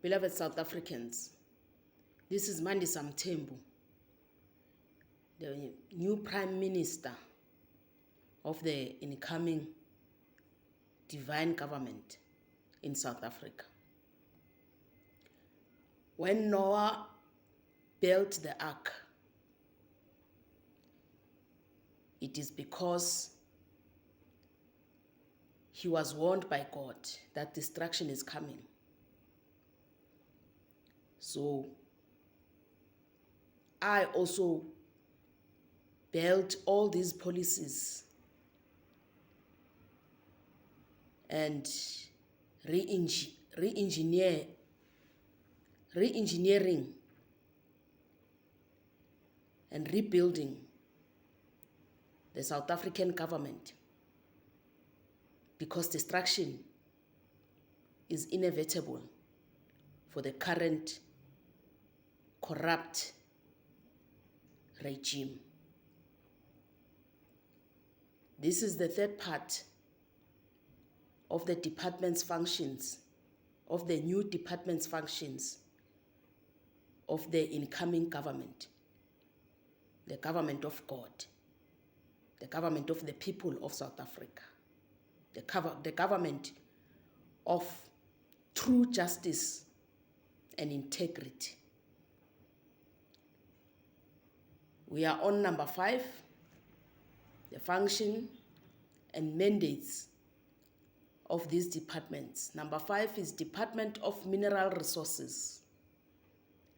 Beloved South Africans, this is Mandisa Mthembu, the new Prime Minister of the incoming Devine government in South Africa. When Noah built the ark, it is because he was warned by God that destruction is coming. So I also built all these policies and re-engineering and rebuilding the South African government, because destruction is inevitable for the current corrupt regime. This is the third part of the department's functions, of the new department's functions of the incoming government, the government of God, the government of the people of South Africa, the government of true justice and integrity. We are on number 5, the function and mandates of these departments. Number 5 is Department of Mineral Resources.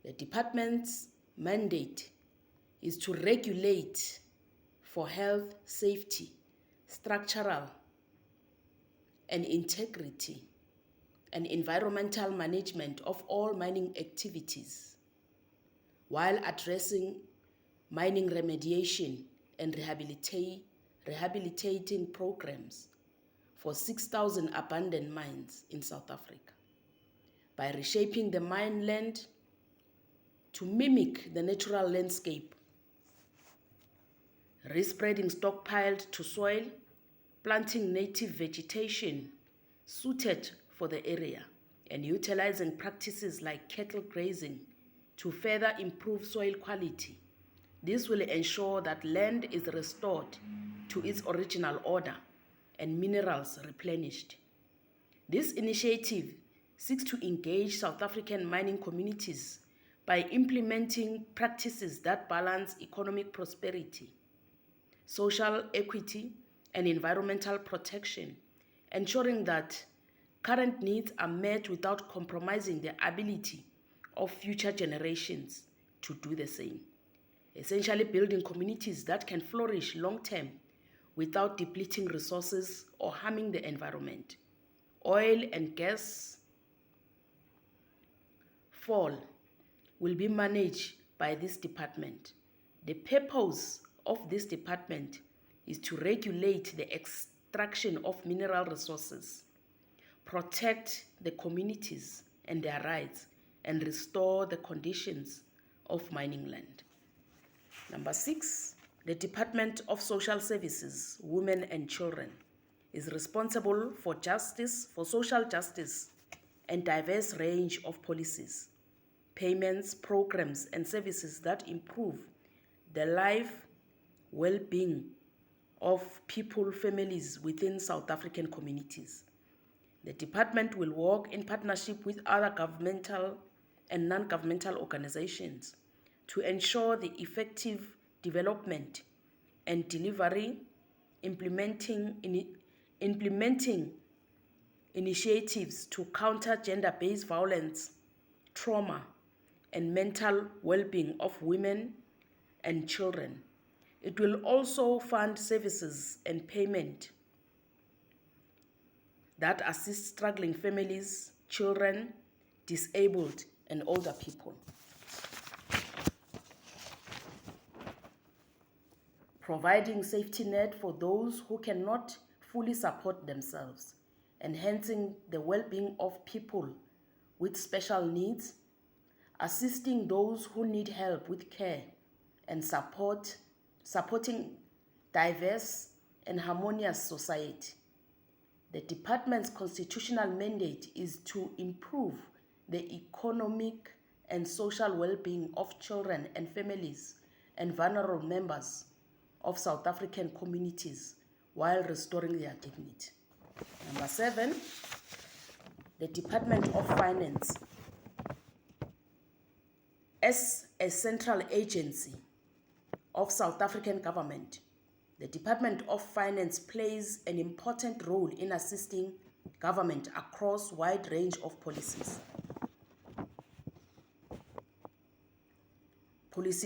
The department's mandate is to regulate for health, safety, structural and integrity and environmental management of all mining activities, while addressing mining remediation and rehabilitating programs for 6,000 abandoned mines in South Africa, by reshaping the mine land to mimic the natural landscape, respreading stockpiled to soil, planting native vegetation suited for the area, and utilizing practices like cattle grazing to further improve soil quality. This will ensure that land is restored to its original order and minerals replenished. This initiative seeks to engage South African mining communities by implementing practices that balance economic prosperity, social equity, and environmental protection, ensuring that current needs are met without compromising the ability of future generations to do the same, essentially building communities that can flourish long-term without depleting resources or harming the environment. Oil and gas fall will be managed by this department. The purpose of this department is to regulate the extraction of mineral resources, protect the communities and their rights, and restore the conditions of mining land. Number 6, the Department of Social Services, Women and Children is responsible for justice, for social justice, and diverse range of policies, payments, programs, and services that improve the life, well-being of people, families within South African communities. The department will work in partnership with other governmental and non-governmental organizations to ensure the effective development and delivery, implementing initiatives to counter gender-based violence, trauma, and mental well-being of women and children. It will also fund services and payment that assist struggling families, children, disabled, and older people. Providing safety net for those who cannot fully support themselves, enhancing the well-being of people with special needs, assisting those who need help with care, and supporting diverse and harmonious society. The department's constitutional mandate is to improve the economic and social well-being of children and families and vulnerable members of South African communities while restoring their dignity. Number 7, the Department of Finance. As a central agency of South African government, the Department of Finance plays an important role in assisting government across a wide range of policy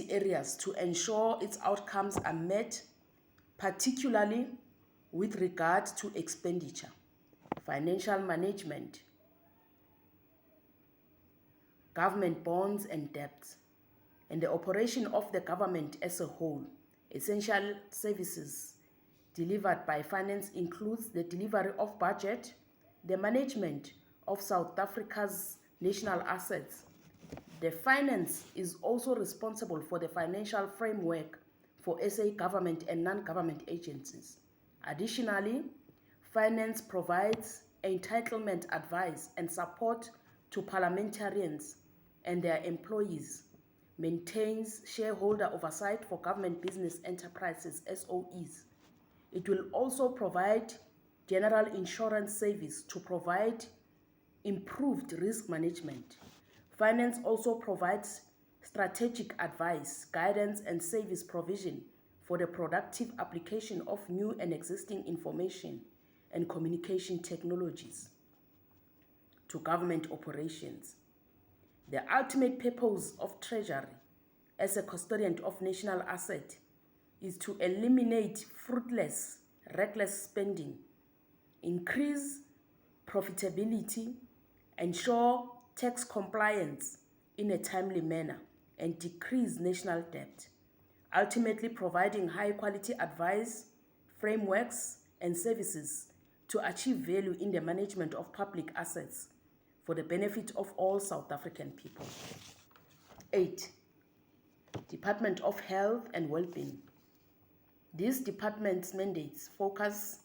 areas to ensure its outcomes are met, particularly with regard to expenditure, financial management, government bonds and debts, and the operation of the government as a whole. Essential services delivered by finance includes the delivery of budget, the management of South Africa's national assets. The finance is also responsible for the financial framework for SA government and non-government agencies. Additionally, finance provides entitlement advice and support to parliamentarians and their employees, maintains shareholder oversight for government business enterprises, SOEs. It will also provide general insurance service to provide improved risk management. Finance also provides strategic advice, guidance, and service provision for the productive application of new and existing information and communication technologies to government operations. The ultimate purpose of Treasury as a custodian of national assets is to eliminate fruitless, reckless spending, increase profitability, ensure tax compliance in a timely manner, and decrease national debt, ultimately providing high-quality advice, frameworks, and services to achieve value in the management of public assets for the benefit of all South African people. 8. Department of Health and Wellbeing. This department's mandates focus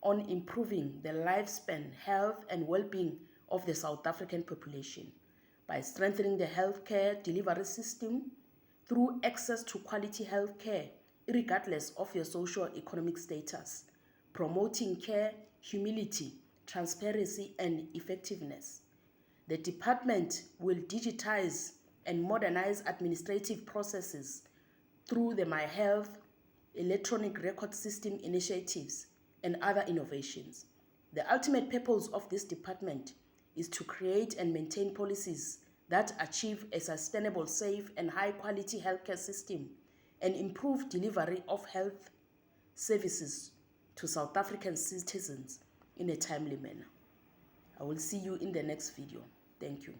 on improving the lifespan, health, and well-being of the South African population by strengthening the healthcare delivery system through access to quality healthcare, regardless of your socio-economic status, promoting care, humility, transparency, and effectiveness. The department will digitize and modernize administrative processes through the My Health electronic record system initiatives and other innovations. The ultimate purpose of this department is to create and maintain policies that achieve a sustainable, safe, and high-quality healthcare system and improve delivery of health services to South African citizens in a timely manner. I will see you in the next video. Thank you.